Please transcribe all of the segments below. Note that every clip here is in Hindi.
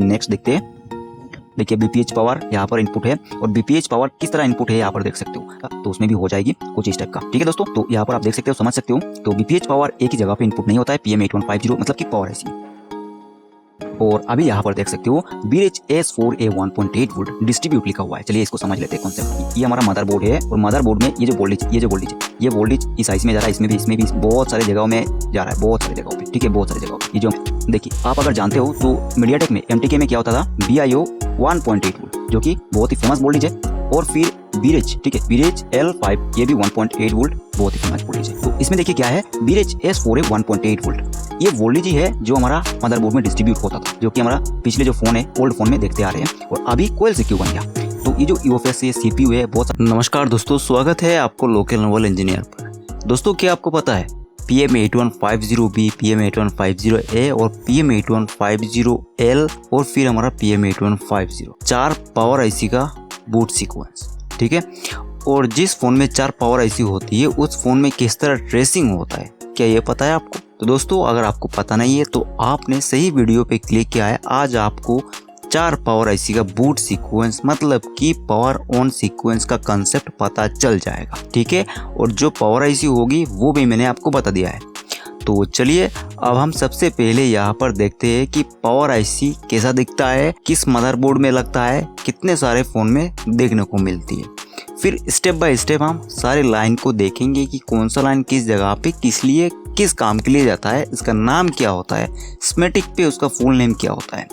नेक्स्ट देखते हैं। देखिए बीपीएच पावर यहाँ पर इनपुट है और बीपीएच पावर किस तरह इनपुट है यहाँ पर देख सकते हो, तो उसमें भी हो जाएगी कुछ इस टाइप का। ठीक है दोस्तों, तो यहाँ पर आप देख सकते हो, समझ सकते हो। तो बीपीएच पावर एक ही जगह पे इनपुट नहीं होता है, PM8150 मतलब कि पावर आईसी। और अभी यहाँ पर देख सकते हो BHS4A 1.8 वोल्ट डिस्ट्रीब्यूट लिखा हुआ है। चलिए इसको समझ लेते हैं कॉन्सेप्ट। ये हमारा मदरबोर्ड है और मदरबोर्ड में ये जो वोल्टेज इस आईसी में जा रहा है, इसमें भी बहुत सारे जगहों में जा रहा है, बहुत सारी जगहों पे। ठीक है, बहुत सारी जगहों पे। ये जो देखिए, आप अगर जानते हो तो मीडियाटेक में MTK में क्या होता था, BIO 1.8 वोल्ट जो कि बहुत ही फेमस वोल्टेज है। और फिर BREDGE, ठीक है, BREDGE L5 ये भी 1.8 वोल्ट बहुत ही फेमस वोल्टेज है। तो इसमें देखिए क्या है, BHS4A 1.8 वोल्ट ये वोल्टेज ही है जो हमारा मदरबोर्ड में डिस्ट्रीब्यूट होता था, जो कि हमारा पिछले जो फोन है ओल्ड फोन में देखते आ रहे हैं, और अभी कोयल से क्यों बन गया। तो ये जो UFS है, CPU है, बहुत। नमस्कार दोस्तों, स्वागत है आपको लोकल नोवल इंजीनियर पर। दोस्तों, क्या आपको पता है PM8150B, PM8150A और PM8150L और फिर हमारा PM8150 4 पावर आईसी का बूट सीक्वेंस। ठीक है, और जिस फोन में 4 पावर आईसी होती है उस फोन में किस तरह ट्रेसिंग होता है, क्या ये पता है आपको? तो दोस्तों, अगर आपको पता नहीं है तो आपने सही वीडियो पे क्लिक किया है। आज आपको 4 पावर आईसी का बूट सीक्वेंस मतलब कि पावर ऑन सीक्वेंस का कंसेप्ट पता चल जाएगा। ठीक है, और जो पावर आईसी होगी वो भी मैंने आपको बता दिया है। तो चलिए अब हम सबसे पहले यहाँ पर देखते हैं कि पावर आईसी कैसा दिखता है, किस मदरबोर्ड में लगता है, कितने सारे फोन में देखने को मिलती है। फिर स्टेप बाय स्टेप हम सारे लाइन को देखेंगे कि कौन सा लाइन किस जगह पे किस लिए किस काम के लिए जाता है, इसका नाम क्या होता है, स्कीमेटिक पे उसका फुल नेम क्या होता है।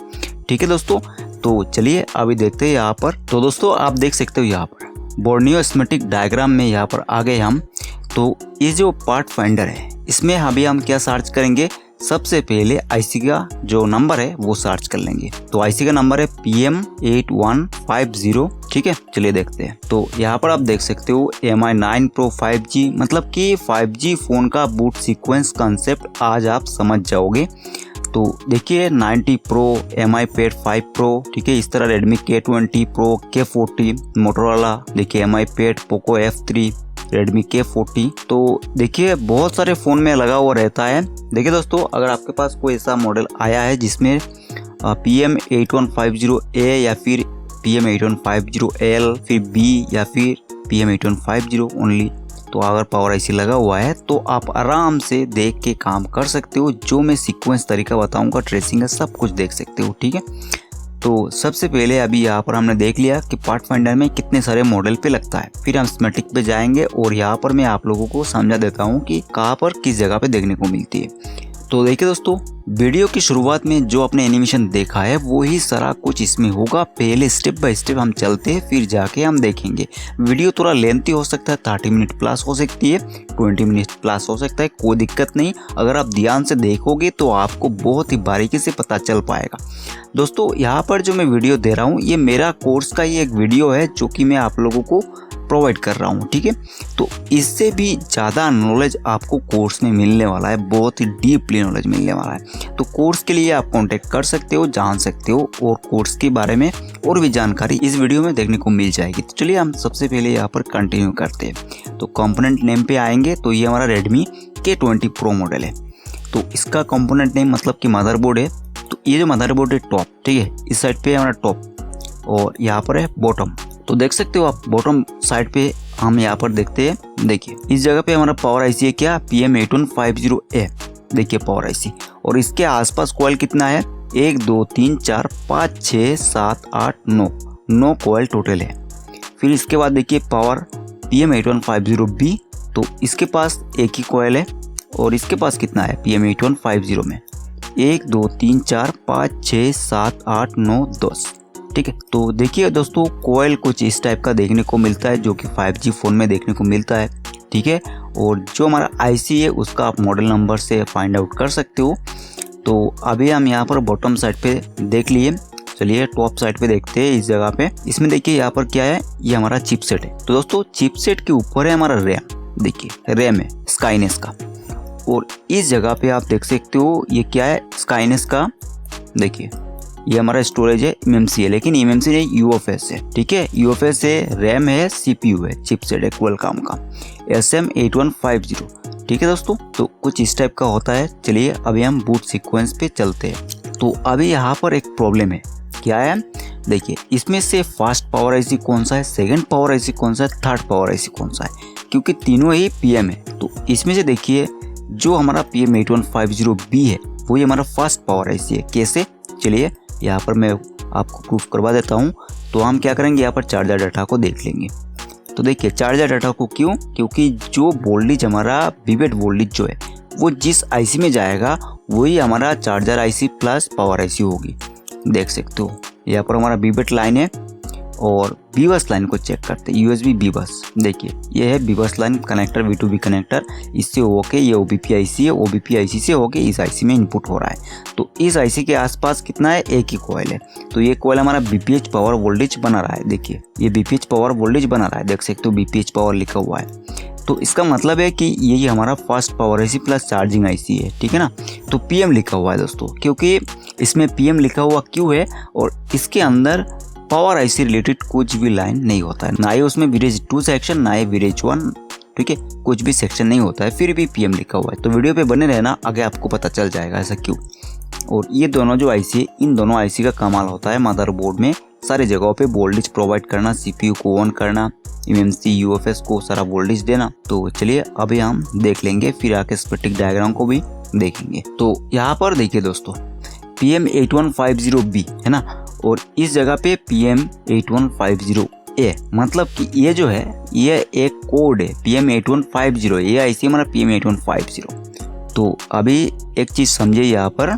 ठीक है दोस्तों, तो चलिए अभी देखते हैं यहाँ पर। तो दोस्तों, आप देख सकते हो यहाँ पर बोर्नियो स्कीमेटिक डायग्राम में यहाँ पर आ गए हम। तो ये जो पार्ट फाइंडर है इसमें अभी हम क्या सर्च करेंगे, सबसे पहले आईसी का जो नंबर है वो सर्च कर लेंगे। तो आईसी का नंबर है PM8150। ठीक है, चलिए देखते हैं। तो यहाँ पर आप देख सकते हो MI9 Pro 5G मतलब कि 5G फोन का बूट सीक्वेंस कंसेप्ट आज आप समझ जाओगे। तो देखिए 90 Pro, MI Pad 5 Pro, ठीक है, इस तरह Redmi K20 Pro, K40, Motorola, देखिए MI Pad, Poco F3, Redmi K40। तो देखिए बहुत सारे फ़ोन में लगा हुआ रहता है। देखिए दोस्तों, अगर आपके पास कोई ऐसा मॉडल आया है जिसमें PM8150A या फिर PM8150L फिर B या फिर PM8150 ओनली, तो अगर पावर आईसी लगा हुआ है तो आप आराम से देख के काम कर सकते हो। जो मैं सीक्वेंस तरीका बताऊंगा ट्रेसिंग का, सब कुछ देख सकते हो। ठीक है, तो सबसे पहले अभी यहाँ पर हमने देख लिया कि पार्ट फाइंडर में कितने सारे मॉडल पे लगता है। फिर हम स्कीमेटिक पे जाएंगे और यहाँ पर मैं आप लोगों को समझा देता हूँ कि कहाँ पर किस जगह पे देखने को मिलती है। तो देखिए दोस्तों, वीडियो की शुरुआत में जो आपने एनिमेशन देखा है वो ही सारा कुछ इसमें होगा। पहले स्टेप बाय स्टेप हम चलते हैं, फिर जाके हम देखेंगे। वीडियो थोड़ा लेंथी हो सकता है, 30 मिनट प्लस हो सकती है, 20 मिनट प्लस हो सकता है, कोई दिक्कत नहीं। अगर आप ध्यान से देखोगे तो आपको बहुत ही बारीकी से पता चल पाएगा। दोस्तों, यहाँ पर जो मैं वीडियो दे रहा हूँ ये मेरा कोर्स का ही एक वीडियो है जो कि मैं आप लोगों को प्रोवाइड कर रहा हूँ। ठीक है, तो इससे भी ज़्यादा नॉलेज आपको कोर्स में मिलने वाला है, बहुत ही डीपली नॉलेज मिलने वाला है। तो कोर्स के लिए आप कांटेक्ट कर सकते हो, जान सकते हो, और कोर्स के बारे में और भी जानकारी इस वीडियो में देखने को मिल जाएगी। तो चलिए हम सबसे पहले यहाँ पर कंटिन्यू करते हैं। तो कंपोनेंट नेम पे आएंगे तो ये हमारा Redmi K20 Pro मॉडल है। तो इसका कंपोनेंट नेम मतलब कि मदरबोर्ड है। तो ये जो मदरबोर्ड है टॉप, ठीक है, इस साइड पे हमारा टॉप और यहाँ पर है बॉटम। तो देख सकते हो आप बॉटम साइड पे हम यहाँ पर देखते हैं। देखिए इस जगह पे हमारा पावर आईसी है क्या, PM8150A। देखिए पावर आईसी, और इसके आसपास कॉइल कितना है, 1 2 3 4 5 6 7 8 9 कॉइल टोटल है। फिर इसके बाद देखिए पावर PM8150B, तो इसके पास एक ही कॉइल है। और इसके पास कितना है PM8150 में, 1 2 3 4 5 6 7 8 9 10। ठीक है, तो देखिए दोस्तों कॉइल कुछ इस टाइप का देखने को मिलता है जो कि 5G फ़ोन में देखने को मिलता है। ठीक है, और जो हमारा आईसी है उसका आप मॉडल नंबर से फाइंड आउट कर सकते हो। तो अभी हम यहाँ पर बॉटम साइड पे देख लिए, चलिए टॉप साइड पे देखते हैं। इस जगह पे इसमें देखिए यहाँ पर क्या है, ये हमारा चिपसेट है। तो दोस्तों चिपसेट के ऊपर है हमारा रैम, देखिए रैम है स्काईनेस का। और इस जगह पे आप देख सकते हो ये क्या है, स्काईनेस का। देखिए ये हमारा स्टोरेज है, MMC है, लेकिन MMC नहीं UFS है। ठीक है, UFS है, रैम है, CPU है, चिपसेट है क्वालकॉम का SM8150। ठीक है दोस्तों, तो कुछ इस टाइप का होता है। चलिए अभी हम बूट सीक्वेंस पे चलते हैं। तो अभी यहाँ पर एक प्रॉब्लम है, क्या है, देखिए इसमें से फर्स्ट पावर आईसी कौन सा है, सेकंड पावर आईसी कौन सा है, थर्ड पावर आईसी कौन सा है, क्योंकि तीनों ही पीएम है। तो इसमें से देखिए जो हमारा PM8150B है वही हमारा फर्स्ट पावर आईसी है। कैसे, चलिए यहाँ पर मैं आपको प्रूफ करवा देता हूँ। तो हम क्या करेंगे, यहाँ पर चार्जर डाटा को देख लेंगे। तो देखिए चार्जर डाटा को क्यों, क्योंकि जो वोल्टेज हमारा विवेट वोल्टेज जो है वो जिस आईसी में जाएगा वही हमारा charger IC plus power IC होगी। देख सकते हो यहाँ पर हमारा विवेट लाइन है और बी बस लाइन को चेक करते हैं, USB बी बस। देखिए ये है बी बस लाइन कनेक्टर, V2B कनेक्टर, इससे होके ये OBP IC है, OBP IC से होके इस IC में इनपुट हो रहा है। तो इस IC के आसपास कितना है, एक ही कॉइल है। तो ये कॉइल हमारा BPH पावर वोल्टेज बना रहा है। देखिए ये BPH पावर वोल्टेज बना रहा है, देख सकते हो BPH पावर लिखा हुआ है। तो इसका मतलब है कि यही हमारा first power IC plus charging IC है, ठीक है ना। तो PM लिखा हुआ है दोस्तों, क्योंकि इसमें PM लिखा हुआ क्यों है, और इसके अंदर पावर आईसी रिलेटेड कुछ भी लाइन नहीं होता है, ना ही उसमें वीरेज 2 सेक्शन, ना ही वीरेज 1, ठीक है, कुछ भी सेक्शन नहीं होता है, फिर भी PM लिखा हुआ है। तो वीडियो पे बने रहना, आगे आपको पता चल जाएगा ऐसा क्यों। और ये दोनों जो आईसी है, इन दोनों आईसी का कमाल होता है मदरबोर्ड में सारी जगहों पे वोल्टेज प्रोवाइड करना, CPU को ऑन करना, MMC UFS को सारा वोल्टेज देना। तो चलिए अभी हम देख लेंगे, फिर आके स्पेक्ट्रिक डायग्राम को भी देखेंगे। तो यहाँ पर देखिए दोस्तों PM8150B है ना, और इस जगह पे PM8150A, मतलब कि ये जो है ये एक कोड है PM8150, ये आईसी हमारा PM8150। तो अभी एक चीज समझिए, यहाँ पर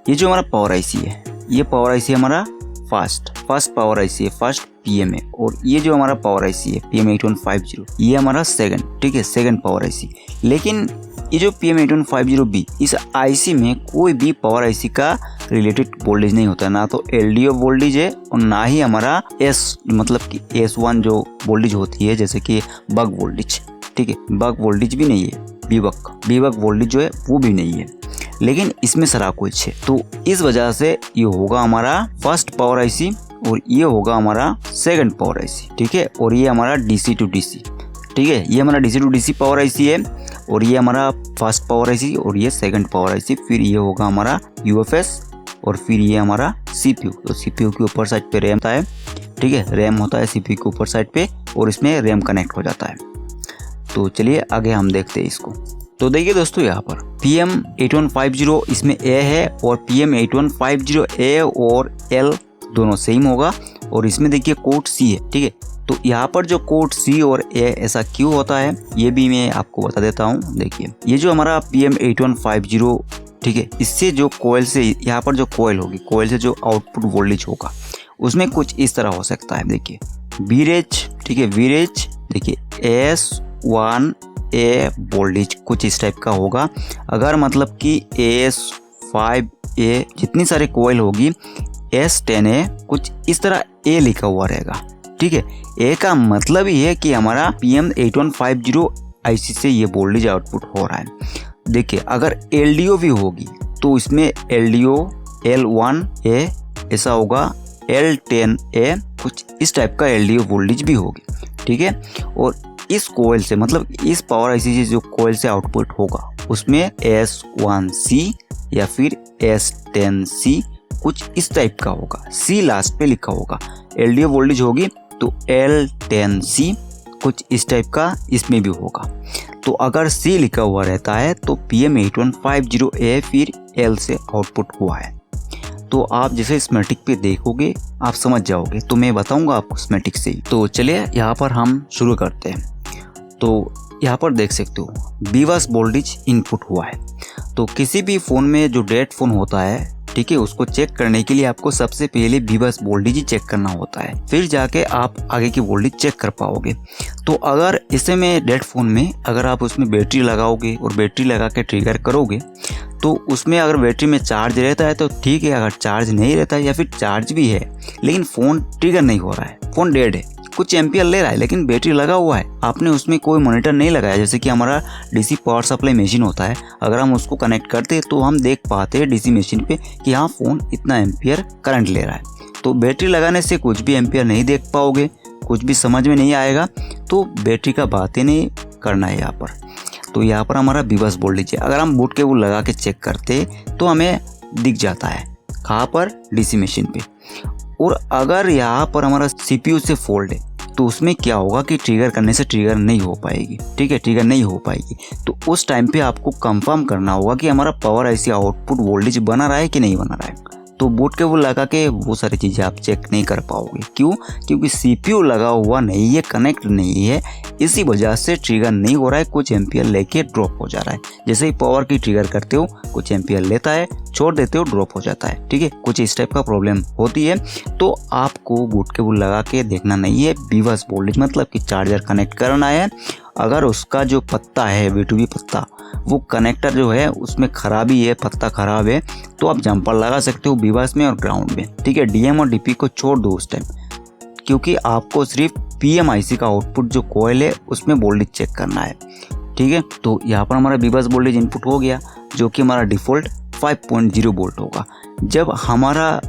ये जो हमारा पावर आईसी है, ये पावर आईसी हमारा फर्स्ट पावर आईसी है, फर्स्ट PM है, और ये जो हमारा पावर आईसी है PM8150 ये हमारा सेकंड, ठीक है, सेकंड पावर आईसी। लेकिन ये जो PM8150B, इस आईसी में कोई भी पावर आईसी का रिलेटेड वोल्टेज नहीं होता है, ना तो LDO वोल्टेज है और ना ही हमारा S मतलब कि S1 जो वोल्टेज होती है जैसे कि बक वोल्टेज, ठीक है, बक वोल्टेज भी नहीं है, बीबक वोल्टेज जो है वो भी नहीं है, लेकिन इसमें सारा कुछ है। तो इस वजह से ये होगा हमारा फर्स्ट पावर आईसी और ये होगा हमारा सेकंड पावर आईसी, ठीक है, और ये हमारा DC to DC, ठीक है, ये हमारा DC to DC power IC है, और ये हमारा फर्स्ट पावर आईसी और ये सेकंड पावर आईसी। फिर ये होगा हमारा UFS और फिर ये हमारा CPU। तो CPU के ऊपर साइड पे रैम होता है, ठीक है, रैम होता है CPU के ऊपर साइड पे, और इसमें रैम कनेक्ट हो जाता है। तो चलिए आगे हम देखते हैं इसको। तो देखिए दोस्तों यहाँ पर PM8150 इसमें A है और PM8150A और L दोनों सेम होगा, और इसमें देखिए कोड C है, ठीक है। तो यहाँ पर जो कोड C और A ऐसा क्यों होता है ये भी मैं आपको बता देता हूँ। देखिए ये जो हमारा PM8150, ठीक है, इससे जो कोयल से यहाँ पर जो कोयल होगी, कोयल से जो आउटपुट वोल्टेज होगा उसमें कुछ इस तरह हो सकता है। देखिए वीरेज, ठीक है, वीरेज देखिए S1A वोल्टेज कुछ इस टाइप का होगा। अगर मतलब कि S5A जितनी सारी कोयल होगी, S10A कुछ इस तरह A लिखा हुआ रहेगा, ठीक है। A का मतलब ही है कि हमारा PM8150 आईसी से ये वोल्टेज आउटपुट हो रहा है। देखिए अगर LDO भी होगी तो इसमें LDO L1A ऐसा होगा, L10A कुछ इस टाइप का LDO वोल्टेज भी होगी, ठीक है। और इस कोयल से मतलब इस पावर आईसी से जो कोयल से आउटपुट होगा उसमें S1C या फिर S10C कुछ इस टाइप का होगा, C लास्ट पे लिखा होगा। LDO वोल्टेज होगी तो L10C कुछ इस टाइप का इसमें भी होगा। तो अगर C लिखा हुआ रहता है तो PM8150A फिर L से आउटपुट हुआ है। तो आप जैसे स्मेटिक पे देखोगे आप समझ जाओगे, तो मैं बताऊंगा आपको स्मेटिक से ही। तो चलिए यहाँ पर हम शुरू करते हैं। तो यहाँ पर देख सकते हो बीबस वोल्टेज इनपुट हुआ है। तो किसी भी फ़ोन में जो डेड फ़ोन होता है, ठीक है, उसको चेक करने के लिए आपको सबसे पहले बीबस वोल्टेज ही चेक करना होता है, फिर जाके आप आगे की वोल्टेज चेक कर पाओगे। तो अगर इसे में डेड फ़ोन में अगर आप उसमें बैटरी लगाओगे और बैटरी लगा के ट्रिगर करोगे तो उसमें अगर बैटरी में चार्ज रहता है तो ठीक है, अगर चार्ज नहीं रहता है या फिर चार्ज भी है लेकिन फ़ोन ट्रिगर नहीं हो रहा है, फ़ोन डेड है, कुछ एम्पियर ले रहा है लेकिन बैटरी लगा हुआ है, आपने उसमें कोई मॉनिटर नहीं लगाया, जैसे कि हमारा डीसी पावर सप्लाई मशीन होता है, अगर हम उसको कनेक्ट करते तो हम देख पाते हैं डीसी मशीन पे कि हाँ फ़ोन इतना एम्पियर करंट ले रहा है। तो बैटरी लगाने से कुछ भी एम्पियर नहीं देख पाओगे, कुछ भी समझ में नहीं आएगा, तो बैटरी का बातें नहीं करना है यहाँ पर। तो यहाँ पर हमारा बीबस वोल्टेज है, अगर हम बूट केबल लगा के चेक करते तो हमें दिख जाता है कहाँ पर, डीसी मशीन पे। और अगर यहाँ पर हमारा सीपीयू से फॉल्ट है तो उसमें क्या होगा कि ट्रिगर करने से ट्रिगर नहीं हो पाएगी, ठीक है, ट्रिगर नहीं हो पाएगी। तो उस टाइम पे आपको कंफर्म करना होगा कि हमारा पावर आईसी आउटपुट वोल्टेज बना रहा है कि नहीं बना रहा है। तो बोट केबल लगा के वो सारी चीज़ें आप चेक नहीं कर पाओगे। क्यों? क्योंकि सीपीयू लगा हुआ नहीं है, कनेक्ट नहीं है, इसी वजह से ट्रिगर नहीं हो रहा है, कुछ एम्पियर लेके ड्रॉप हो जा रहा है। जैसे ही पावर की ट्रिगर करते हो कुछ एम्पियर लेता है, छोड़ देते हो ड्रॉप हो जाता है, ठीक है, कुछ इस टाइप का प्रॉब्लम होती है। तो आपको बोट केबल लगा के देखना नहीं है, बीबस वोल्टेज मतलब कि चार्जर कनेक्ट करना है। अगर उसका जो पत्ता है V2B पत्ता, वो कनेक्टर जो है उसमें खराबी है, पत्ता खराब है, तो आप जंपर लगा सकते हो बीबस में और ग्राउंड में, ठीक है। डीएम और डीपी को छोड़ दो उस टाइम, क्योंकि आपको सिर्फ PMIC का आउटपुट जो कॉइल है उसमें वोल्टेज चेक करना है, ठीक है। तो यहाँ पर हमारा बीबस वोल्टेज इनपुट हो गया, जो कि हमारा डिफ़ॉल्ट 5.0 वोल्ट होगा। जब हमारा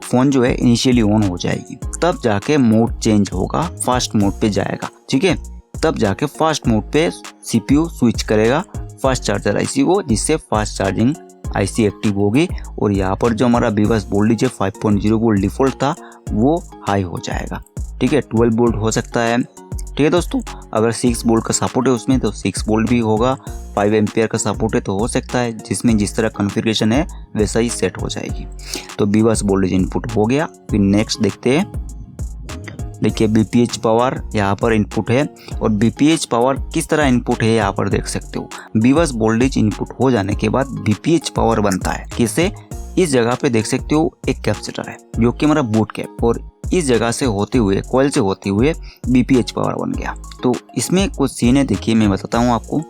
फ़ोन जो है इनिशियली ऑन हो जाएगी, तब जाके मोड चेंज होगा, फास्ट मोड पे जाएगा, ठीक है। तब जाके फास्ट मोड पे CPU स्विच करेगा फास्ट चार्जर IC को, जिससे फास्ट चार्जिंग IC एक्टिव होगी। और यहाँ पर जो हमारा बीबस वोल्टेज है 5.0 वोल्ट डिफ़ॉल्ट था, वो हाई हो जाएगा, ठीक है, 12 वोल्ट हो सकता है, ठीक है दोस्तों। अगर 6 वोल्ट का सपोर्ट है उसमें तो 6 वोल्ट भी होगा, 5 एम्पियर का सपोर्ट है तो हो सकता है, जिसमें जिस तरह कॉन्फ़िगरेशन है वैसा ही सेट हो जाएगी। तो बीबस वोल्टेज इनपुट हो गया। फिर नेक्स्ट देखते हैं, देखिए BPH पावर यहाँ पर इनपुट है, और BPH पावर किस तरह इनपुट है यहाँ पर देख सकते हो। बीबस वोल्टेज इनपुट हो जाने के बाद BPH पावर बनता है किससे, इस जगह पे देख सकते हो एक कैपेसिटर है जो कि हमारा बूट कैप, और इस जगह से होते हुए, कॉइल से होते हुए BPH पावर बन गया। तो इसमें कुछ सीन है, देखिए मैं बताता हूँ आपको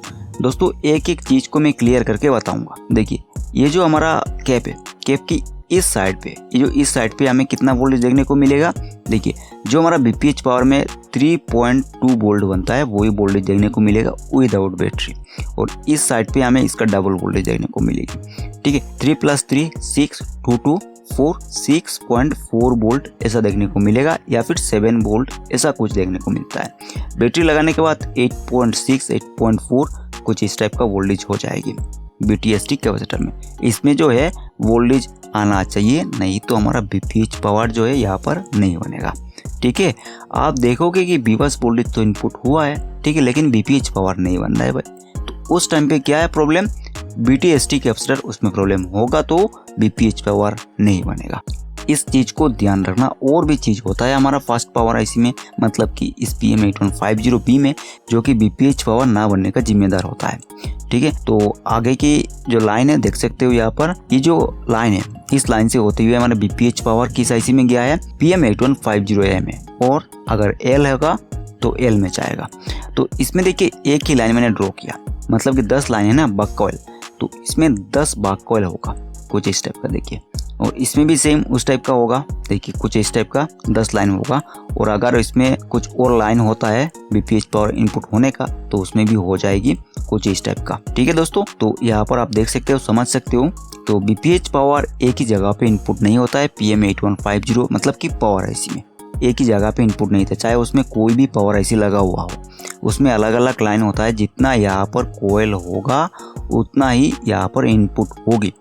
दोस्तों, एक एक चीज़ को मैं क्लियर करके बताऊँगा। देखिए ये जो हमारा कैप है, कैप की इस साइड पे, ये जो इस साइड पे हमें कितना वोल्टेज देखने को मिलेगा, देखिए जो हमारा BPH पावर में 3.2 वोल्ट बनता है वही वोल्टेज देखने को मिलेगा विदाउट बैटरी। और इस साइड पे हमें इसका डबल वोल्टेज देखने को मिलेगी, ठीक है। 3 + 3 6 2 2 4 6.4 वोल्ट ऐसा देखने को मिलेगा, या फिर 7 वोल्ट ऐसा कुछ देखने को मिलता है। बैटरी लगाने के बाद 8.6 8.4 कुछ इस टाइप का वोल्टेज हो जाएगी BTST कैपेसिटर में। इसमें जो है वोल्टेज आना चाहिए, नहीं तो हमारा BPH पावर जो है यहाँ पर नहीं बनेगा, ठीक है। आप देखोगे कि बीबस वोल्टेज तो इनपुट हुआ है, ठीक है, लेकिन BPH पावर नहीं बन रहा है भाई। तो उस टाइम पे क्या है प्रॉब्लम, BTST कैपेसिटर उसमें प्रॉब्लम होगा, तो BPH पावर नहीं बनेगा। इस चीज़ को ध्यान रखना। और भी चीज़ होता है हमारा फास्ट पावर IC में, मतलब कि इस PM8150B में, जो कि BPH पावर ना बनने का जिम्मेदार होता है, ठीक है। तो आगे की जो लाइन है देख सकते हो यहाँ पर, ये जो लाइन है इस लाइन से होते हुए हमारा BPH पावर किस IC में गया है, PM8150A में, और अगर L होगा तो L में जाएगा। तो इसमें देखिए एक ही लाइन मैंने ड्रॉ किया, मतलब कि 10 लाइन है ना बक कॉइल, तो इसमें 10 बक कॉइल होगा कुछ इस टाइप का, देखिए। और इसमें भी सेम उस टाइप का होगा, देखिए कुछ इस टाइप का 10 लाइन होगा। और अगर इसमें कुछ और लाइन होता है BPH पावर इनपुट होने का, तो उसमें भी हो जाएगी कुछ इस टाइप का, ठीक है दोस्तों। तो यहाँ पर आप देख सकते हो, समझ सकते हो। तो BPH पावर एक ही जगह पे इनपुट नहीं होता है PM8150 मतलब कि पावर IC में एक ही जगह पे इनपुट नहीं था, चाहे उसमें कोई भी पावर IC लगा हुआ हो, उसमें अलग अलग लाइन होता है। जितना यहाँ पर कोयल होगा उतना ही यहाँ पर इनपुट होगी।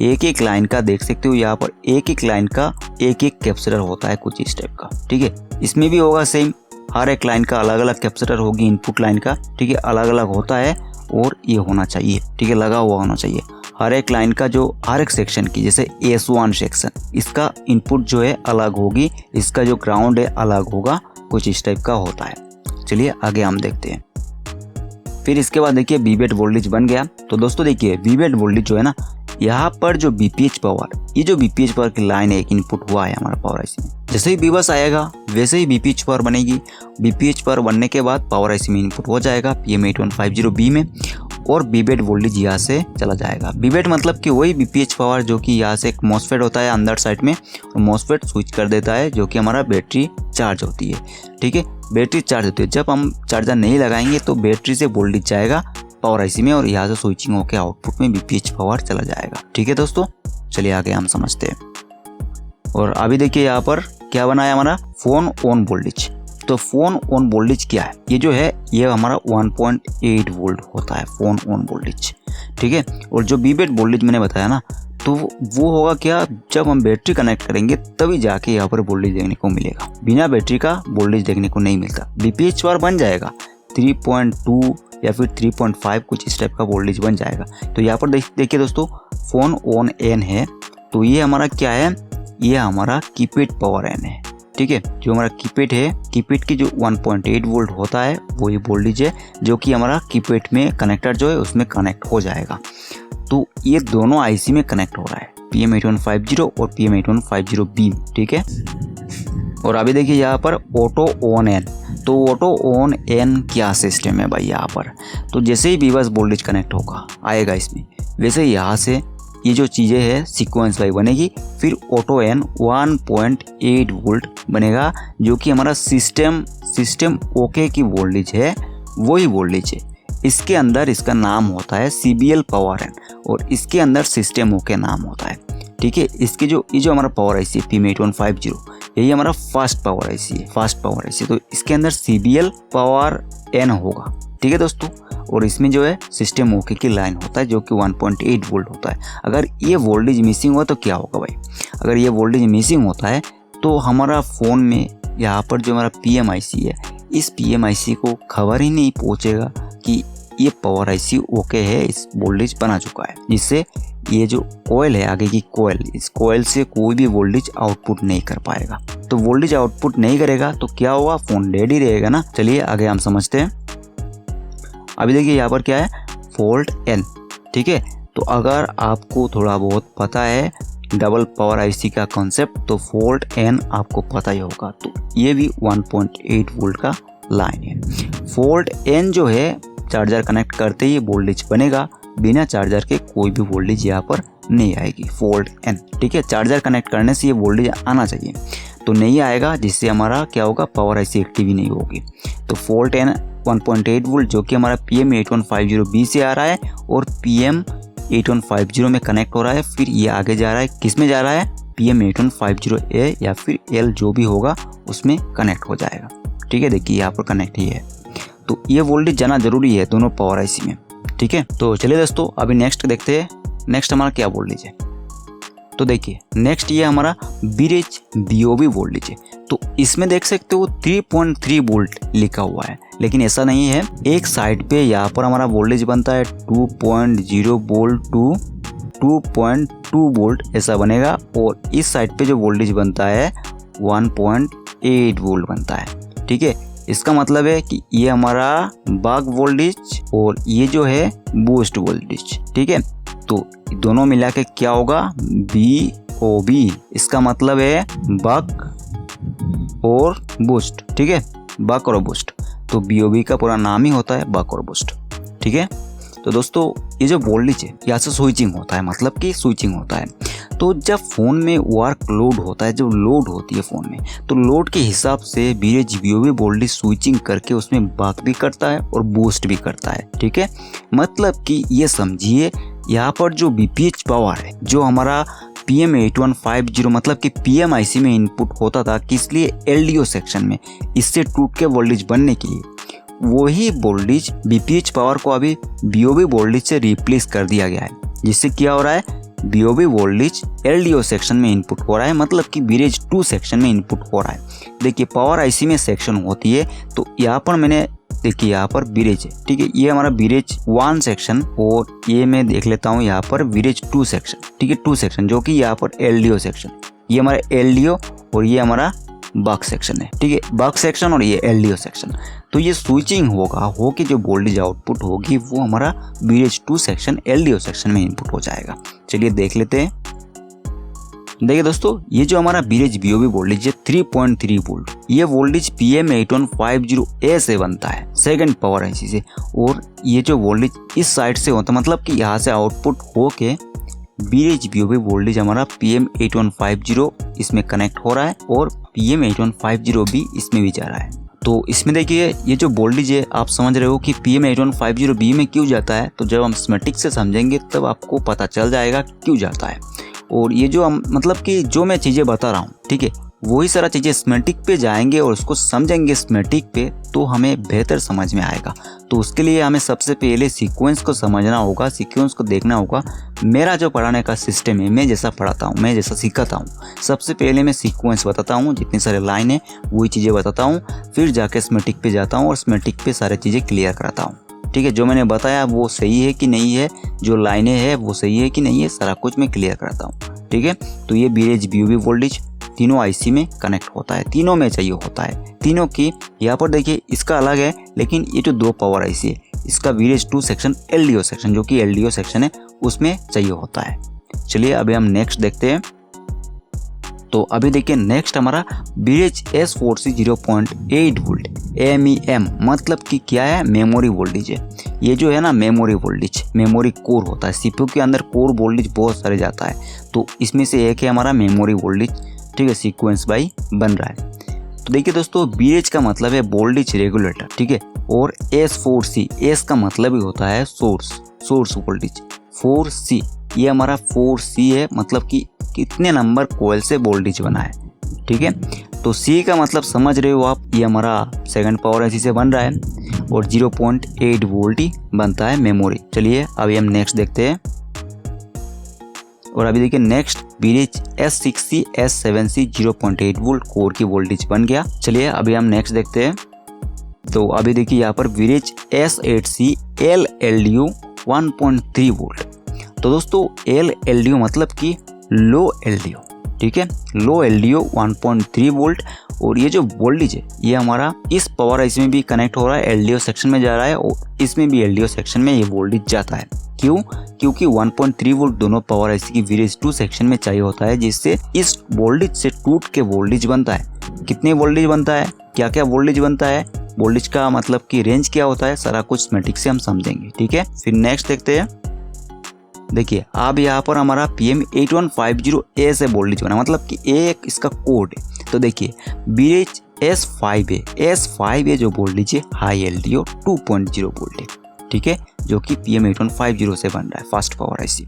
एक एक लाइन का देख सकते हो, यहाँ पर एक एक लाइन का एक एक कैपेसिटर होता है कुछ इस टाइप का, ठीक है। इसमें भी होगा सेम, हर एक लाइन का अलग अलग कैपेसिटर होगी इनपुट लाइन का, ठीक है, अलग अलग होता है। और ये होना चाहिए, ठीक है, लगा हुआ होना चाहिए हर एक लाइन का, जो हर एक सेक्शन की, जैसे S1 सेक्शन, इसका इनपुट जो है अलग होगी, इसका जो ग्राउंड है अलग होगा, कुछ इस टाइप का होता है। चलिए आगे हम देखते हैं। फिर इसके बाद देखिए बीबेट वोल्टेज बन गया। तो दोस्तों देखिए बीबेट वोल्टेज जो है ना, यहाँ पर जो BPH पावर, ये जो BPH पावर की लाइन है एक इनपुट हुआ है हमारा पावर IC में, जैसे ही बीबस आएगा वैसे ही BPH पावर बनेगी। BPH पावर बनने के बाद पावर IC में इनपुट हो जाएगा PM8150B में, और बीबेट वोल्टेज यहाँ से चला जाएगा। बीबेट मतलब कि वही BPH पावर जो कि यहाँ से एक मॉसफेट होता है अंदर साइड में, और मॉसफेट स्विच कर देता है, जो कि हमारा बैटरी चार्ज होती है, ठीक है। बैटरी चार्ज होती है, जब हम चार्जर नहीं लगाएंगे तो बैटरी से वोल्टेज जाएगा पावर IC में, और यहाँ से स्विचिंग होकर आउटपुट में BPH पावर चला जाएगा, ठीक है दोस्तों। चलिए आगे हम समझते हैं। और अभी देखिए यहाँ पर क्या बना है हमारा, फोन ऑन वोल्टेज, तो फ़ोन ऑन वोल्टेज क्या है, ये जो है ये हमारा 1.8 वोल्ट होता है फ़ोन ऑन वोल्टेज, ठीक है। और जो बीबेट वोल्टेज मैंने बताया ना, तो वो होगा क्या, जब हम बैटरी कनेक्ट करेंगे तभी जाके यहाँ पर वोल्टेज देखने को मिलेगा, बिना बैटरी का वोल्टेज देखने को नहीं मिलता। बीपीएच पावर बन जाएगा 3.2 या फिर 3.5 कुछ इस टाइप का वोल्टेज बन जाएगा। तो यहाँ पर देखिए दोस्तों, फ़ोन ऑन एन है, तो ये हमारा क्या है, ये हमारा कीपैड पावर एन है, ठीक है। जो हमारा कीपैड है, कीपैड की जो 1.8 वोल्ट होता है वो ये वोल्टेज है, जो कि हमारा कीपैड में कनेक्टर जो है उसमें कनेक्ट हो जाएगा। तो ये दोनों आईसी में कनेक्ट हो रहा है, PM8150 और PM8150B, ठीक है। और अभी देखिए यहाँ पर ऑटो ऑन एन, तो ऑटो ऑन एन क्या सिस्टम है भाई यहाँ पर, तो जैसे ही बीबस वोल्टेज कनेक्ट होगा आएगा इसमें, वैसे यहाँ से ये जो चीज़ें हैं सीक्वेंस वाइज बनेगी, फिर ऑटो एन 1.8 वोल्ट बनेगा, जो कि हमारा सिस्टम ओके की वोल्टेज है, वही वोल्टेज है। इसके अंदर इसका नाम होता है CBL पावर एन, और इसके अंदर सिस्टम ओके नाम होता है, ठीक है। इसके ये जो हमारा पावर आईसी है PM8150, यही हमारा फास्ट पावर आईसी है, तो इसके अंदर CBL पावर एन होगा, ठीक है दोस्तों। और इसमें जो है सिस्टम ओके की लाइन होता है, जो कि 1.8 वोल्ट होता है। अगर ये वोल्टेज मिसिंग हुआ तो क्या होगा भाई, अगर ये वोल्टेज मिसिंग होता है तो हमारा फ़ोन में यहाँ पर जो हमारा PMIC है, इस PMIC को खबर ही नहीं पहुँचेगा कि ये पावर आईसी ओके है, इस वोल्टेज बना चुका है, जिससे ये जो कोयल है आगे की कोयल, इस कोयल से कोई भी वोल्टेज आउटपुट नहीं कर पाएगा। तो वोल्टेज आउटपुट नहीं करेगा तो क्या होगा, फ़ोन डेड ही रहेगा ना। चलिए आगे हम समझते हैं। अभी देखिए यहाँ पर क्या है, फॉल्ट एन, ठीक है। तो अगर आपको थोड़ा बहुत पता है डबल पावर आईसी का कॉन्सेप्ट, तो फॉल्ट एन आपको पता ही होगा। तो ये भी 1.8 वोल्ट का लाइन है। फॉल्ट एन जो है, चार्जर कनेक्ट करते ही वोल्टेज बनेगा, बिना चार्जर के कोई भी वोल्टेज यहाँ पर नहीं आएगी, फॉल्ट एन, ठीक है। चार्जर कनेक्ट करने से ये वोल्टेज आना चाहिए, तो नहीं आएगा, जिससे हमारा क्या होगा, पावर आईसी एक्टिव ही नहीं होगी। तो फॉल्ट एन 1.8 वोल्ट जो कि हमारा PM8150B से आ रहा है और PM8150 में कनेक्ट हो रहा है, फिर ये आगे जा रहा है, किस में जा रहा है, PM8150A या फिर L जो भी होगा उसमें कनेक्ट हो जाएगा, ठीक है। देखिए यहाँ पर कनेक्ट ही है, तो ये वोल्टेज जाना जरूरी है दोनों पावर आईसी में, ठीक है। तो चलिए दोस्तों अभी नेक्स्ट देखते हैं, नेक्स्ट हमारा क्या वोल्टेज है। तो देखिए नेक्स्ट ये हमारा ब्रिज BOV वोल्टेज है। तो इसमें देख सकते हो 3.3 वोल्ट लिखा हुआ है, लेकिन ऐसा नहीं है। एक साइड पे यहाँ पर हमारा वोल्टेज बनता है 2.0 वोल्ट टू 2.2 वोल्ट ऐसा बनेगा, और इस साइड पे जो वोल्टेज बनता है 1.8 वोल्ट बनता है, ठीक है। इसका मतलब है कि ये हमारा बक वोल्टेज और ये जो है बूस्ट वोल्टेज, ठीक है। तो दोनों मिला के क्या होगा, BOV, इसका मतलब है बक और बूस्ट, ठीक है, बक और बूस्ट। तो BOV का पूरा नाम ही होता है बक और बूस्ट, ठीक है। तो दोस्तों ये जो वोल्टेज है यहाँ से स्विचिंग होता है, मतलब कि स्विचिंग होता है। तो जब फ़ोन में वर्क लोड होता है, जब लोड होती है फ़ोन में, तो लोड के हिसाब से ब्रिज BOV वोल्टेज स्विचिंग करके उसमें बक भी करता है और बूस्ट भी करता है, ठीक है। मतलब कि ये समझिए यहाँ पर जो BPH पावर है, जो हमारा PM8150 मतलब कि PMIC में इनपुट होता था, किस लिए, LDO सेक्शन में, इससे टूट के वोल्टेज बनने के लिए, वही वोल्टेज BPH पावर को अभी BOV वोल्टेज से रिप्लेस कर दिया गया है, जिससे क्या हो रहा है, BOV वोल्टेज LDO सेक्शन में इनपुट हो रहा है, मतलब कि ब्रिज 2 सेक्शन में इनपुट हो रहा है। देखिए पावर आईसी में सेक्शन होती है, तो यहाँ पर मैंने देखिए यहाँ पर ब्रिज है, ठीक है, ये हमारा ब्रिज 1 सेक्शन, और ये मैं देख लेता हूँ यहाँ पर ब्रिज 2 सेक्शन, ठीक है, 2 सेक्शन, जो कि यहाँ पर LDO सेक्शन, ये हमारा LDO और ये हमारा बक सेक्शन है, ठीक है, बक सेक्शन और ये LDO सेक्शन। तो ये स्विचिंग हो के जो वोल्टेज आउटपुट होगी वो हमारा ब्रिज 2 सेक्शन LDO सेक्शन में इनपुट हो जाएगा। चलिए देख लेते हैं। देखिए दोस्तों ये जो हमारा ब्रिज BOV वोल्टेज है 3.3 वोल्ट, ये वोल्टेज PM8150A से बनता है, सेकंड पावर आईसी से, और ये जो वोल्टेज इस साइड से होता है, मतलब कि यहाँ से आउटपुट हो के ब्रिज BOV वोल्टेज हमारा PM8150 इसमें कनेक्ट हो रहा है और PM8150B इसमें भी जा रहा है। तो इसमें देखिए ये जो वोल्टेज है आप समझ रहे हो कि PM8150B में क्यों जाता है, तो जब हम स्कीमेटिक से समझेंगे तब आपको पता चल जाएगा क्यों जाता है। और ये जो हम मतलब कि जो मैं चीज़ें बता रहा हूँ, ठीक है, वही सारा चीज़ें स्कीमेटिक पे जाएंगे और उसको समझेंगे स्कीमेटिक पे, तो हमें बेहतर समझ में आएगा। तो उसके लिए हमें सबसे पहले सीक्वेंस को समझना होगा, सीक्वेंस को देखना होगा। मेरा जो पढ़ाने का सिस्टम है, मैं जैसा पढ़ाता हूँ, मैं जैसा सिखाता हूँ, सबसे पहले मैं सीक्वेंस बताता हूँ, जितनी सारे लाइन है वही चीज़ें बताता हूँ, फिर जाके स्कीमेटिक पे जाता हूँ और स्कीमेटिक पे सारी चीज़ें क्लियर कराता हूँ। ठीक है, जो मैंने बताया वो सही है कि नहीं है, जो लाइनें हैं वो सही है कि नहीं है, सारा कुछ मैं क्लियर कराता हूँ। ठीक है, तो ये बीरेज बीओबी वोल्टेज तीनों आईसी में कनेक्ट होता है, तीनों में चाहिए होता है, तीनों की। यहाँ पर देखिए इसका अलग है, लेकिन ये जो 2 पावर आईसी है इसका वीरेज 2 सेक्शन एलडीओ सेक्शन, जो कि एलडीओ सेक्शन है, उसमें चाहिए होता है। चलिए अभी हम नेक्स्ट देखते हैं। तो अभी देखिए नेक्स्ट हमारा बीरेज S4C 0.8 वोल्ट MEM, मतलब कि क्या है, मेमोरी वोल्टेज है। ये जो है ना मेमोरी वोल्टेज, मेमोरी कोर होता है, सीपीयू के अंदर कोर वोल्टेज बहुत सारे जाता है, तो इसमें से एक है हमारा मेमोरी वोल्टेज। ठीक है, सीक्वेंस बाई बन रहा है। तो देखिए दोस्तों, बीरेज का मतलब है वोल्टेज रेगुलेटर। ठीक है, और S4C, S का मतलब ही होता है सोर्स वोल्टेज। 4C, ये हमारा 4C है, मतलब कि कितने नंबर कोयल से वोल्टेज बना है। ठीक है, तो C का मतलब समझ रहे हो आप, ये हमारा सेकंड पावर IC से बन रहा है और 0.8 वोल्ट ही बनता है मेमोरी। चलिए अभी हम नेक्स्ट देखते हैं। और अभी देखिए नेक्स्ट बीरेज S6C S7C 0.8 वोल्ट कोर की वोल्टेज बन गया। चलिए अभी हम नेक्स्ट देखते हैं। तो अभी देखिए यहाँ पर बीरेज S8C LLDO 1.3 वोल्ट। तो दोस्तों LLDO मतलब कि लो LDO। ठीक है, लो LDO 1.3 वोल्ट, और ये जो वोल्टेज है ये हमारा इस पावर आईसी में भी कनेक्ट हो रहा है, LDO सेक्शन में जा रहा है, और इसमें भी LDO सेक्शन में ये वोल्टेज जाता है। क्यों? क्योंकि 1.3 वोल्ट दोनों पावर आईसी की वीरेज 2 सेक्शन में चाहिए होता है, जिससे इस वोल्टेज से टूट के वोल्टेज बनता है। कितने वोल्टेज बनता है, क्या क्या वोल्टेज बनता है, वोल्टेज का मतलब कि रेंज क्या होता है, सारा कुछ स्कीमेटिक से हम समझेंगे। ठीक है, फिर नेक्स्ट देखते हैं। देखिए अब यहाँ पर हमारा PM8150A से वोल्टेज बना, मतलब कि एक इसका कोड है। तो देखिए बीरेज S5A जो वोल्टेज है हाई LDO 2.0 वोल्ट है। ठीक है, जो कि PM8150 से बन रहा है, फास्ट पावर आईसी।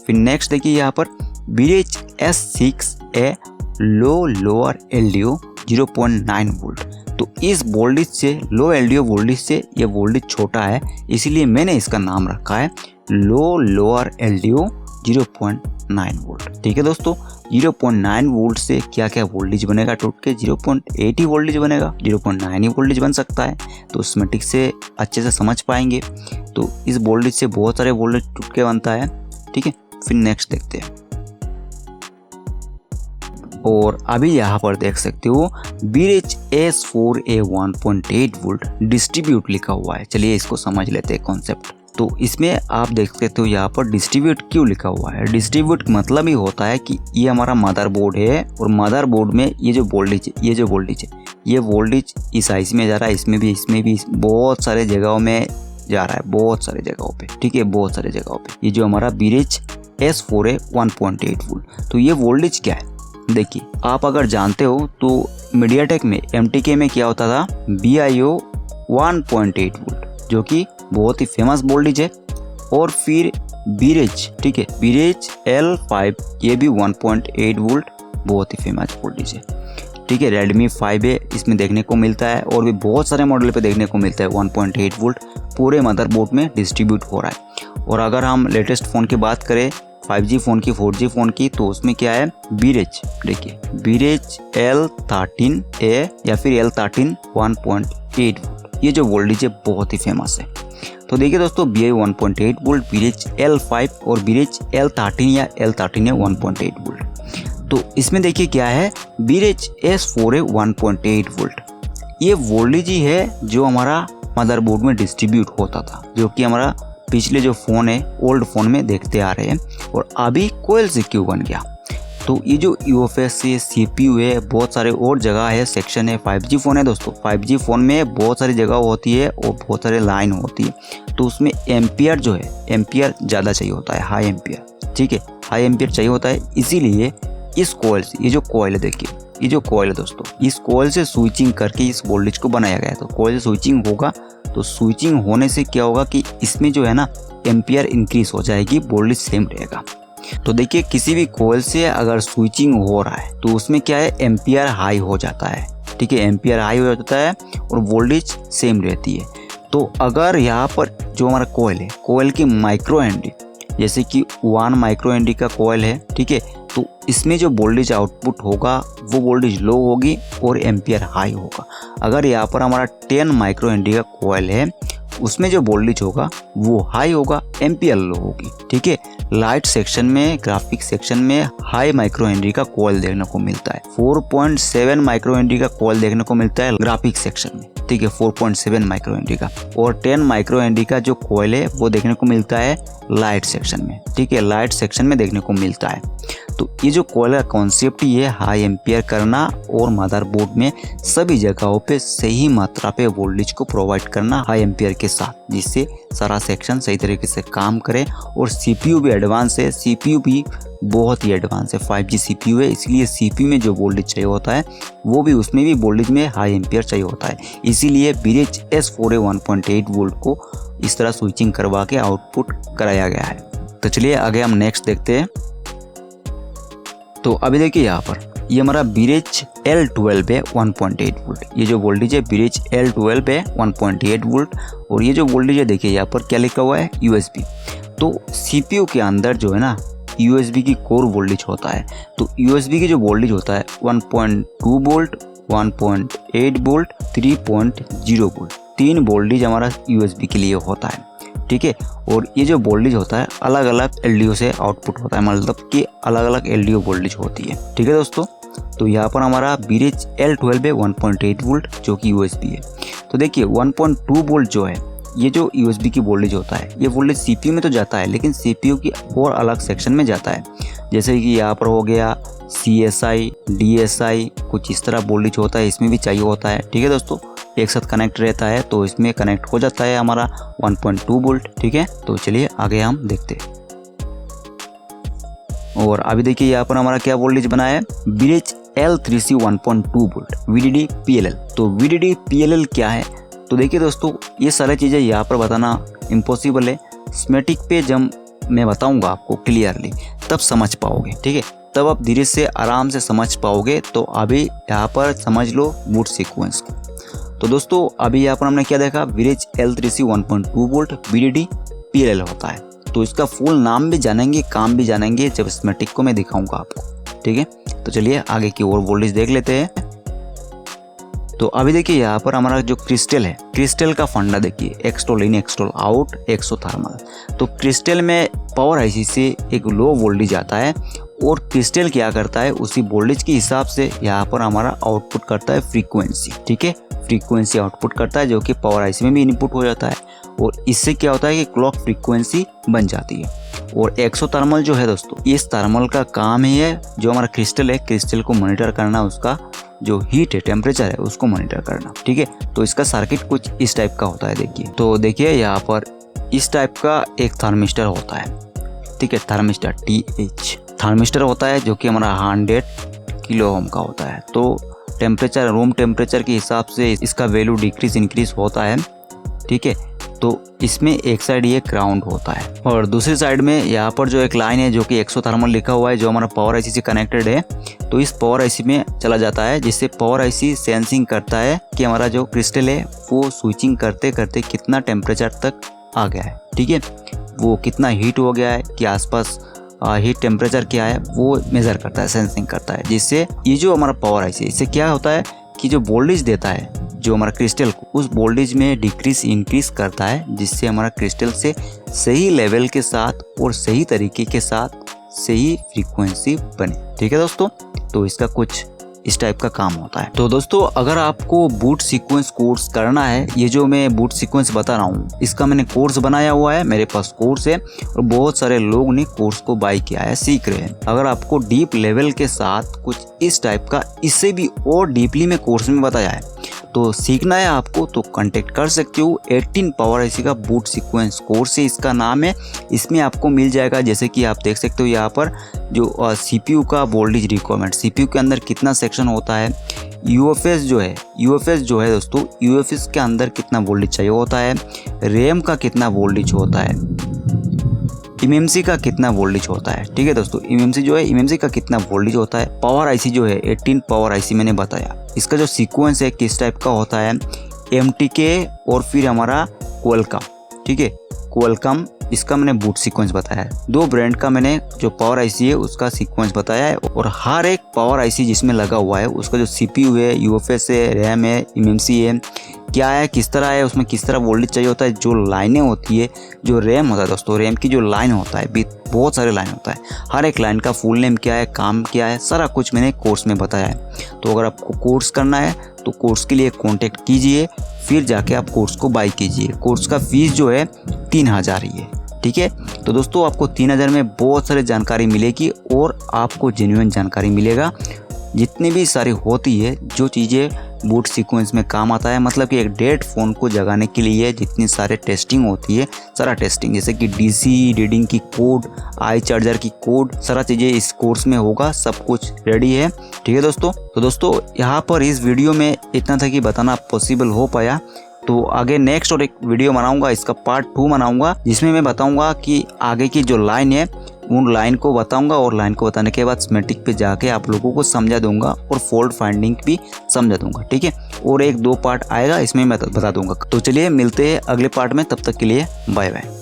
फिर नेक्स्ट देखिए यहाँ पर बीरेज S6A लोअर LDO 0.9 वोल्ट। तो इस वोल्टेज से, लो LDO वोल्टेज से ये वोल्टेज छोटा है, इसीलिए मैंने इसका नाम रखा है लोअर LDO 0.9 वोल्ट। ठीक है दोस्तों, 0.9 वोल्ट से क्या क्या वोल्टेज बनेगा, टूट के 0.8 ही वोल्टेज बनेगा, 0.9 ही वोल्टेज बन सकता है। तो स्कीमेटिक से अच्छे से समझ पाएंगे। तो इस वोल्टेज से बहुत सारे वोल्टेज टूट के बनता है। ठीक है, फिर नेक्स्ट देखते हैं। और अभी यहाँ पर देख सकते हो बीरेज S4A 1.8 वोल्ट डिस्ट्रीब्यूट लिखा हुआ है। चलिए इसको समझ लेते हैं कॉन्सेप्ट। तो इसमें आप देख सकते हो यहाँ पर डिस्ट्रीब्यूट क्यों लिखा हुआ है। डिस्ट्रीब्यूट मतलब ही होता है कि ये हमारा मदरबोर्ड है, और मदरबोर्ड में ये जो वोल्टेज है, ये वोल्टेज इस आईसी में जा रहा है, इसमें भी बहुत सारे जगहों में जा रहा है, बहुत सारे जगहों पे। ठीक है, बहुत सारे जगहों पे ये जो हमारा बीरेज S4A 1.8 वोल्ट। तो ये वोल्टेज क्या है, देखिए आप अगर जानते हो तो मीडियाटेक में MTK में क्या होता था, BIO 1.8 वोल्ट, जो कि बहुत ही फेमस वोल्टेज है। और फिर बीरेज, ठीक है, बीरेज L5 ये भी 1.8 वोल्ट, बहुत ही फेमस वोल्टेज है। ठीक है, Redmi 5A इसमें देखने को मिलता है, और भी बहुत सारे मॉडल पे देखने को मिलता है। 1.8 वोल्ट पूरे मदरबोर्ड में डिस्ट्रीब्यूट हो रहा है। और अगर हम लेटेस्ट फ़ोन की बात करें, 5G फ़ोन की, 4G फ़ोन की, तो उसमें क्या है, बीरेज, देखिए बीरेज L13A या फिर L13 1.8 वोल्ट, ये जो वोल्टेज है बहुत ही फेमस है। तो देखिए दोस्तों, BIO 1.8 वोल्ट, बीरेज L5 और बीरेज L13 या L13A 1.8 वोल्ट। तो इसमें देखिए क्या है, बीरेज S4A 1.8 वोल्ट, ये वोल्टेज ही है जो हमारा मदरबोर्ड में डिस्ट्रीब्यूट होता था, जो कि हमारा पिछले जो फ़ोन है ओल्ड फ़ोन में देखते आ रहे हैं, और अभी कोयल से क्यों बन गया। तो ये जो UFS है, CPU है, बहुत सारे और जगह है, सेक्शन है। 5G फ़ोन है दोस्तों, 5G फ़ोन में बहुत सारी जगह होती है और बहुत सारे लाइन होती है, तो उसमें एम्पियर जो है, एम्पियर ज़्यादा चाहिए होता है, हाई एम्पियर। ठीक है, हाई एम्पियर चाहिए होता है, इसीलिए इस कोयल से, ये जो कोयल है देखिए, ये जो कोयल है दोस्तों, इस कोयल से स्विचिंग करके इस वोल्टेज को बनाया गया है। तो कोयल से स्विचिंग होगा, तो स्विचिंग होने से क्या होगा कि इसमें जो है ना एम्पियर इंक्रीज हो जाएगी, वोल्टेज सेम रहेगा। तो देखिए किसी भी कॉइल से अगर स्विचिंग हो रहा है तो उसमें क्या है, एम्पियर हाई हो जाता है। ठीक है, एम्पियर हाई हो जाता है और वोल्टेज सेम रहती है। तो अगर यहाँ पर जो हमारा कॉइल है, कॉइल की माइक्रो हेनरी, जैसे कि 1 माइक्रो हेनरी का कॉइल है, ठीक है, तो इसमें जो वोल्टेज आउटपुट होगा वो वोल्टेज लो होगी और एम्पियर हाई होगा। अगर यहाँ पर हमारा 10 माइक्रो हेनरी का कॉइल है, उसमें जो वोल्टेज होगा वो हाई होगा, एम्पियर लो होगी। ठीक है, लाइट सेक्शन में, ग्राफिक सेक्शन में हाई माइक्रो हेनरी का कॉइल देखने को मिलता है। 4.7 माइक्रो हेनरी का कॉइल देखने को मिलता है ग्राफिक सेक्शन में। ठीक है, 4.7 माइक्रो हेनरी का, और 10 माइक्रो हेनरी का जो कॉइल है वो देखने को मिलता है लाइट सेक्शन में। ठीक है, लाइट सेक्शन में देखने को मिलता है। तो ये जो कॉइल का कॉन्सेप्ट ही है हाई एम्पियर करना और मदरबोर्ड में सभी जगहों पे सही मात्रा पे वोल्टेज को प्रोवाइड करना हाई एम्पियर के साथ, जिससे सारा सेक्शन सही तरीके से काम करे। और सीपीयू भी एडवांस है, सीपीयू भी बहुत ही एडवांस है, 5G सीपीयू है, इसलिए सीपीयू में जो वोल्टेज चाहिए होता है वो भी उसमें भी वोल्टेज में हाई एम्पियर चाहिए होता है। इसीलिए ब्रिज S4A 1.8 वोल्ट को इस तरह स्विचिंग करवा के आउटपुट कराया गया है। तो चलिए आगे हम नेक्स्ट देखते हैं। तो अभी देखिए यहाँ पर ये हमारा ब्रिज L12 है 1.8 वोल्ट। ये जो वोल्टेज है ब्रिज L12 है 1.8 वोल्ट। और ये जो वोल्टेज है देखिए यहाँ पर क्या लिखा हुआ है, USB। तो CPU के अंदर जो है ना USB की कोर वोल्टेज होता है। तो USB की जो वोल्टेज होता है 1.2 वोल्ट, 1.8 वोल्ट, 3.0 वोल्ट, 3 वोल्टेज हमारा USB के लिए होता है। ठीक है, और ये जो वोल्टेज होता है अलग अलग LDO से आउटपुट होता है, मतलब कि अलग अलग LDO वोल्टेज होती है। ठीक है दोस्तों, तो यहाँ पर हमारा ब्रिज L12 है 1.8 वोल्ट जो कि USB है। तो देखिए 1.2 वोल्ट जो है ये जो USB की वोल्टेज होता है, ये वोल्टेज CPU में तो जाता है लेकिन CPU की और अलग सेक्शन में जाता है। जैसे कि यहाँ पर हो गया CSI, DSI, कुछ इस तरह वोल्टेज होता है, इसमें भी चाहिए होता है। ठीक है दोस्तों, एक साथ कनेक्ट रहता है तो इसमें कनेक्ट हो जाता है हमारा 1.2 वोल्ट। ठीक है, तो चलिए आगे हम देखते हैं। और अभी देखिए यहाँ पर हमारा क्या वोल्टेज बना है, bridge L3C 1.2 volt VDD PLL। तो VDD PLL क्या है, तो देखिए दोस्तों ये सारी चीज़ें यहाँ पर बताना इम्पॉसिबल है। स्कीमेटिक पे जब मैं बताऊंगा आपको क्लियरली तब समझ पाओगे। ठीक है, तब आप धीरे से आराम से समझ पाओगे। तो अभी यहाँ पर समझ लो बूट सीक्वेंस को। तो दोस्तों अभी यहाँ पर हमने क्या देखा, bridge L3C 1.2 volt VDD PLL होता है। तो इसका फुल नाम भी जानेंगे, काम भी जानेंगे जब स्कीमेटिक को मैं दिखाऊंगा आपको। ठीक है, तो चलिए आगे की और वोल्टेज देख लेते हैं। तो अभी देखिए यहाँ पर हमारा जो क्रिस्टल है, क्रिस्टल का फंडा देखिए, एक्सटॉल इन, एक्सटॉल आउट, एक्सोथर्मल। तो क्रिस्टल में पावर IC से एक लो वोल्टेज आता है और क्रिस्टल क्या करता है उसी वोल्टेज के हिसाब से यहाँ पर हमारा आउटपुट करता है फ्रीक्वेंसी। ठीक है, फ्रीक्वेंसी आउटपुट करता है जो कि पावर IC में भी इनपुट हो जाता है और इससे क्या होता है कि क्लॉक फ्रीक्वेंसी बन जाती है। और एक्सोथर्मल जो है दोस्तों, इस थर्मल का काम ही है जो हमारा क्रिस्टल है, क्रिस्टल को मॉनिटर करना, उसका जो हीट है, टेम्परेचर है, उसको मॉनिटर करना। ठीक है, तो इसका सर्किट कुछ इस टाइप का होता है। देखिए, तो देखिए यहाँ पर इस टाइप का एक थर्मिस्टर होता है। ठीक है, थर्मिस्टर TH थर्मिस्टर होता है जो कि हमारा 100 किलो ओम का होता है। तो टेम्परेचर, रूम टेम्परेचर के हिसाब से इसका वैल्यू डिक्रीज इंक्रीज होता है। ठीक है, तो इसमें एक साइड ये ग्राउंड होता है और दूसरी साइड में यहाँ पर जो एक लाइन है जो कि एक्सोथर्मल लिखा हुआ है जो हमारा पावर IC से कनेक्टेड है। तो इस पावर IC में चला जाता है, जिससे पावर IC सेंसिंग करता है कि हमारा जो क्रिस्टल है वो स्विचिंग करते करते कितना टेम्परेचर तक आ गया है। ठीक है, वो कितना हीट हो गया है कि आसपास हीट टेम्परेचर क्या है वो मेज़र करता है, सेंसिंग करता है। जिससे ये जो हमारा पावर IC, इससे क्या होता है कि जो वोल्टेज देता है जो हमारा क्रिस्टल को, उस वोल्टेज में डिक्रीज इंक्रीज करता है, जिससे हमारा क्रिस्टल से सही लेवल के साथ और सही तरीके के साथ सही फ्रीक्वेंसी बने। ठीक है दोस्तों, तो इसका कुछ इस टाइप का काम होता है। तो दोस्तों अगर आपको बूट सीक्वेंस कोर्स करना है, ये जो मैं बूट सीक्वेंस बता रहा हूँ इसका मैंने कोर्स बनाया हुआ है, मेरे पास कोर्स है और बहुत सारे लोग ने कोर्स को बाय किया है, सीख रहे हैं। अगर आपको डीप लेवल के साथ कुछ इस टाइप का, इससे भी और डीपली में कोर्स में बताया है, तो सीखना है आपको तो कांटेक्ट कर सकते हो। 18 पावर IC का बूट सीक्वेंस कोर्स है, इसका नाम है। इसमें आपको मिल जाएगा, जैसे कि आप देख सकते हो यहाँ पर जो CPU का वोल्टेज रिक्वायरमेंट, CPU के अंदर कितना सेक्शन होता है, UFS जो है दोस्तों, UFS के अंदर कितना वोल्टेज चाहिए होता है, रैम का कितना वोल्टेज होता है, एमएमसी का कितना वोल्टेज होता है। ठीक है दोस्तों, एमएमसी जो है, एमएमसी का कितना वोल्टेज होता है। पावर आईसी जो है 18 पावर आईसी मैंने बताया। इसका जो सीक्वेंस है किस टाइप का होता है, एमटीके और फिर हमारा क्वालकॉम। ठीक है, क्वालकॉम, इसका मैंने बूट सीक्वेंस बताया है। 2 ब्रांड का मैंने जो पावर आईसी है उसका सीक्वेंस बताया है, और हर एक पावर आईसी जिसमें लगा हुआ है उसका जो सीपीयू है, यूएफएस है, रैम है, एमएमसी है, क्या है, किस तरह है, उसमें किस तरह वोल्टेज चाहिए होता है, जो लाइनें होती है, जो रैम होता है दोस्तों, रैम की जो लाइन होता है, बहुत सारे लाइन होता है, हर एक लाइन का फुल नेम क्या है, काम क्या है, सारा कुछ मैंने कोर्स में बताया है। तो अगर आपको कोर्स करना है तो कोर्स के लिए कांटेक्ट कीजिए, फिर जाके आप कोर्स को बाई कीजिए। कोर्स का फीस जो है 3000 ही है। ठीक है, तो दोस्तों आपको 3000 में बहुत सारी जानकारी मिलेगी और आपको जेन्युइन जानकारी मिलेगा। जितनी भी सारी होती है जो चीज़ें बूट सीक्वेंस में काम आता है, मतलब कि एक डेड फ़ोन को जगाने के लिए जितनी सारे टेस्टिंग होती है, सारा टेस्टिंग जैसे कि डीसी रीडिंग की कोड, आई चार्जर की कोड, सारा चीज़ें इस कोर्स में होगा, सब कुछ रेडी है। ठीक है दोस्तों, तो दोस्तों यहाँ पर इस वीडियो में इतना था कि बताना पॉसिबल हो पाया। तो आगे नेक्स्ट और एक वीडियो बनाऊंगा, इसका पार्ट 2 बनाऊंगा, जिसमें मैं बताऊंगा कि आगे की जो लाइन है उन लाइन को बताऊंगा, और लाइन को बताने के बाद स्कीमेटिक पे जाके आप लोगों को समझा दूंगा और फॉल्ट फाइंडिंग भी समझा दूंगा। ठीक है, और 1-2 पार्ट आएगा, इसमें मैं बता दूंगा। तो चलिए मिलते हैं अगले पार्ट में, तब तक के लिए बाय बाय।